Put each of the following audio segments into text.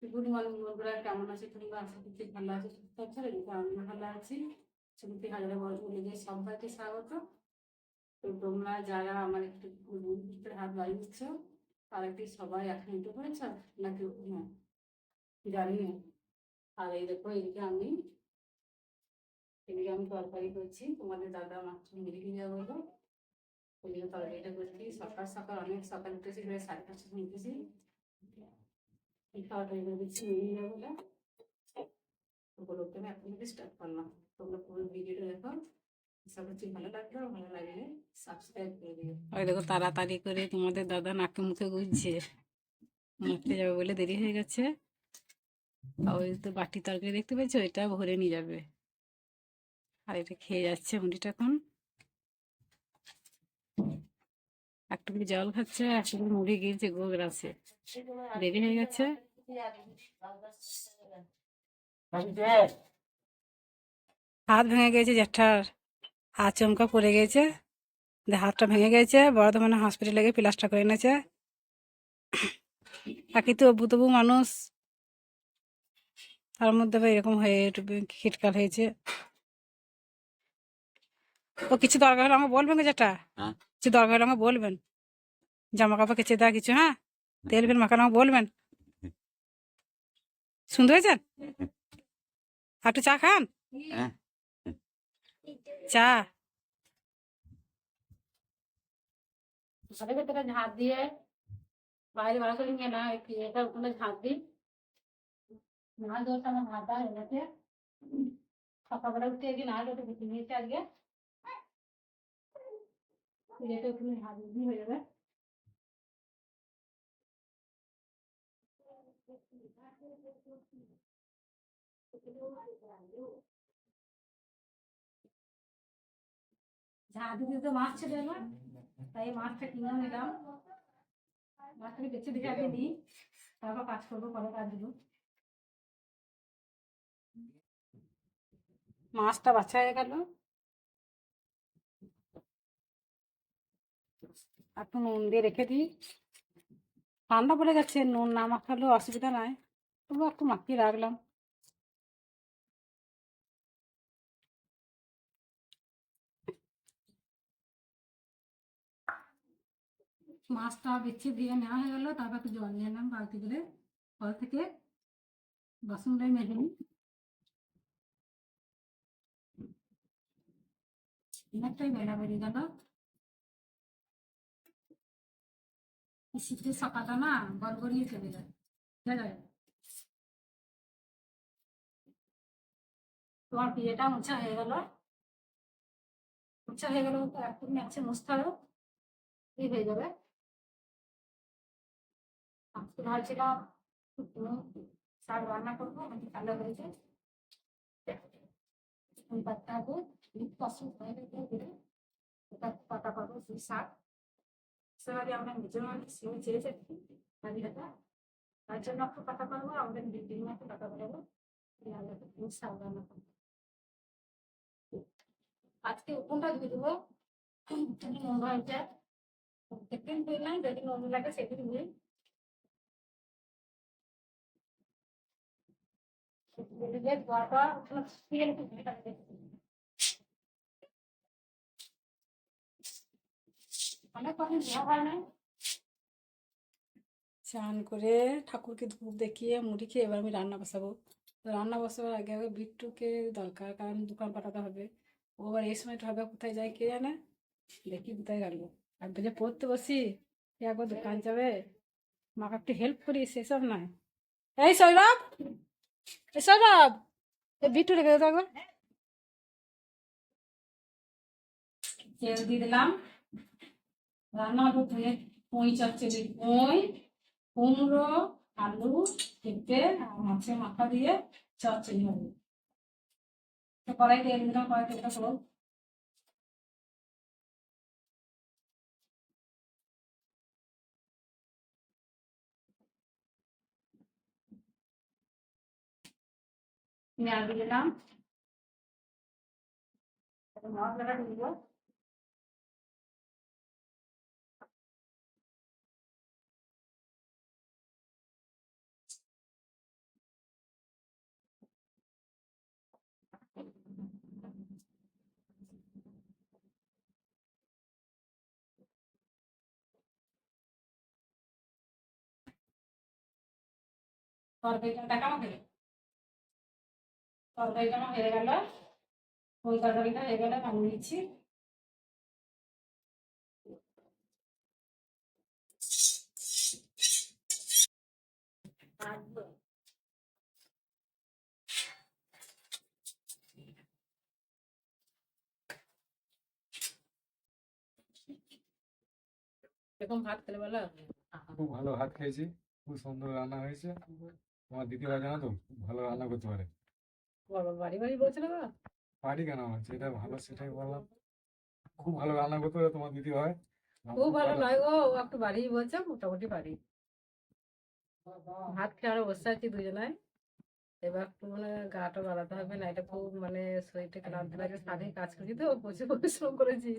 Good morning বন্ধুরা, কেমন আছে তোমরা? আশা করছি ভালো আছো, সুস্থ আছো। এদিকে আমি ভালো আছি। শুনতে হাজারে বড় বলে সবাইকে স্বাগত। তো তোমরা যারা আমার একটু হাত বাড়িয়ে দিচ্ছ, তারা কি সবাই এখন উঠে পড়েছ নাকি না জানি না। আর এই দেখো, এদিকে আমি তরকারি করছি। তোমাদের দাদা মাত্র মুড়ি কিনে বললো, ওইদিকে তরকারিটা করছি। সকাল সকাল অনেক সকাল উঠেছি, প্রায় 5:30টার সময় উঠেছি। এই তরকারি করে দিচ্ছি মুড়ি বলে। ওগুলো আমি এখন থেকে স্টার্ট করলাম। তোমরা পুরো ভিডিওটা দেখো, আশা করছি ভালো লাগবে। আর ভালো লাগলে সাবস্ক্রাইব করে দিও। ওই দেখো, তাড়াতাড়ি করে তোমাদের দাদা নাকে মুখে গুজছে, মারতে যাবে বলে দেরি হয়ে গেছে। আর ওই তো বাটি তরকারি দেখতে পেয়েছো, এটা ভরে নিয়ে যাবে। আর এটা খেয়ে যাচ্ছে মুড়িটা এখন। একটু করে জল খাচ্ছে, একটু করে মুড়ি গিয়েছে গোগ্রাসে। দেরি হয়ে গেছে। হাত ভেঙে গেছে জ্যাঠার, আচমকা পড়ে গেছে। হাতটা ভেঙে গেছে, বর্ধমানে হসপিটালে গিয়ে প্লাস্টার করে এনেছে। বাকি তো অবু তবু মানুষ, তার মধ্যে আবার এরকম হয়ে একটু খিটকাল হয়েছে। ও কিছু দরকার হলে আমাকে বলবেন গো জ্যাঠা, কিছু দরকার হলে আমাকে বলবেন। জামা কাপড় কেচে দেওয়া কিছু, হ্যাঁ, তেল ফেল মাখানো আমাকে বলবেন। শুনতে পেয়েছেন? আর একটু চা খান, চা। ঘরে ভেতরে ঝাঁট দিয়ে বাইরে ভালো করে নিয়ে না, এটা ওখানে ঝাঁট দিই। মাছ ধরতে আমার ভাতা হয়ে গেছে। সকালবেলা উঠে আজকে না হলে ঘুরতে নিয়েছে আজকে। এটা ওখানে ঝাঁট দিই হয়ে যাবে। ঝাঁট দিতে তো মাছ ছিল না, তাই মাছটা কিনে নিলাম। মাছটাকে বেছে দেখে আগে নিই, তারপর কাজ করবো, পরে কাজগুলো। মাছটা বাছা হয়ে গেল। একটু নুন দিয়ে রেখে দিই। ঠান্ডা পড়ে গেছে, নুন না মাখালেও অসুবিধা নাই, তবু একটু মাখিয়ে রাখলাম। মাছটা বেছে দিয়ে নেওয়া হয়ে গেল, তারপর একটু জল নিয়ে এলাম বালতি করে। কল থেকে বাসনটাই মেজে নিই। অনেকটাই বেলা বেরিয়ে গেল। শীতের সকালটা না গড়গড়িয়ে চলে যায়, বুঝা যায়। তোমার বিয়েটা মোছা হয়ে গেল। মোছা হয়ে গেল তো একটু আছে মুছতে হবে, এই হয়ে যাবে। আজকে ভাবছিলাম শাক রান্না করবো, আমাকে কালো হয়েছে। পাতাকে পছন্দ হয়ে গেলে এটা পাতা পাবো সেই শাক। সেবারে আমরা নিজের মানুষ সিমি চেয়েছে কালিয়াটা, তার জন্য একটু পাতা পাবো, আমাদের দিদির মতো পাতা পাবো। শাক রান্না করবো আজকে। উকুনটা ধুয়ে দেবো, নোংরা হয়ে যায়। একদিন ধুই নাই, যেদিন নোংরা লাগে সেদিন ধুই। অনেক কথা দেওয়া হয় না। চান করে ঠাকুরকে ধূপ দেখিয়ে মুড়ি খেয়ে এবার আমি রান্না বসাবো। তো রান্না বসাবার আগে আগে বিট্টুকে দরকার, কারণ দোকান পাঠাতে হবে। ও আবার এই সময়টা হবে কোথায় যায় কে জানে। দেখি কোথায় গেল। আর যে পড়তে বসি, এ একবার দোকান যাবে, মাকে একটু হেল্প করি, সেসব নয়। এই সৌরভ, এই সৌরভ, এই বিট্টু রেখে দেবো একবার। তেল দিয়ে দিলাম। রান্না হবে পুঁই চচ্চড়ি, পুঁই, কুমড়ো, আলু, পেঁপে আর মাছের মাথা দিয়ে চচ্চড়ি হবে। তো কড়াই তেল দিলাম, কড়াই তেলটা করো। পেঁয়াজ দিয়ে দিলাম, মশলাটা দিয়ে দিলাম। তরকারিটা দেখা আমাকে, তরকারিটা আমার হয়ে গেল, ওই তরকারিটা হয়ে গেলে আমি নিচ্ছি। এরকম ভাত খেলে বলো? খুব ভালো ভাত খেয়েছি, খুব সুন্দর রান্না হয়েছে। তোমার দিদিভাই জানো তো খুব ভালো রান্না করতে পারে। বাবা বাড়ি বাড়ি বলছিল না? পারি কেন, আমার যেটা ভালো সেটাই বললাম। খুব ভালো রান্না করতে পারে তোমার দিদিভাই। খুব খুব ভালো ভালো। নয় গো, ও একটু বাড়িই বলছে, মোটামুটি বাড়ি। ভাত খেয়ে আরো বসে আছি দুজনায়। এবার একটু মানে গাটা বাড়াতে হবে, না এটা খুব মানে শরীরটা ক্লান্ত লাগে, সারাদিন কাজ করেছি তো, প্রচুর পরিশ্রম করেছি।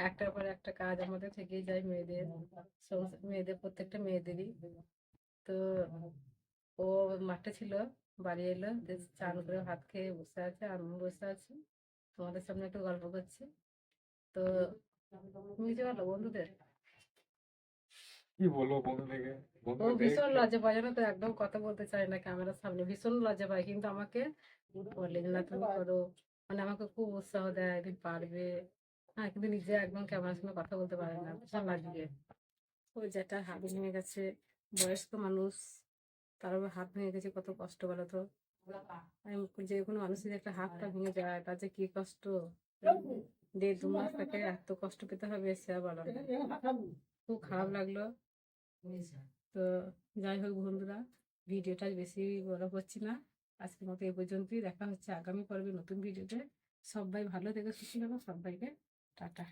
একটার পর একটা কাজ আমাদের থেকেই যায় মেয়েদের, মেয়েদের প্রত্যেকটা মেয়েদেরই। তো ও মাঠে ছিল, বাড়ি এলো, দিয়ে চান করে ভাত খেয়ে বসে আছে, আর আমি বসে আছি, তোমাদের সামনে একটু গল্প করছি। তো তুমি কিছু বলো বন্ধুদের। কি বলবো বন্ধু থেকে, ও বন্ধুকে ভীষণ দেখে। লজ্জা পায় জানো তো, একদম কথা বলতে চায় না ক্যামেরার সামনে, ভীষণ লজ্জা পায়, কিন্তু আমাকে বলে যে না তুমি করো, মানে আমাকে খুব উৎসাহ দেয় তুমি পারবে। হ্যাঁ, কিন্তু নিজে একদম ক্যামেরার সামনে কথা বলতে পারে না, ভীষণ লাগে। ওই যেটা হাত ভেঙে গেছে, বয়স্ক মানুষ, তার উপর হাত ভেঙে গেছে, কত কষ্ট বলো তো। যে কোনো মানুষের একটা হাতটা ভেঙে যায়, তার যে কি কষ্ট, 1.5-2 মাস তাকে এত কষ্ট পেতে হবে সে আর বলার নেই। খুব খারাপ লাগলো। তো যাই হোক বন্ধুরা, ভিডিওটা বেশি বড় করছি না, আজকের মতো এই পর্যন্তই, দেখা হচ্ছে আগামী পর্বে নতুন ভিডিওতে। সবাই ভালো থেকে সুস্থ থাকো, সবাইকে টাটা।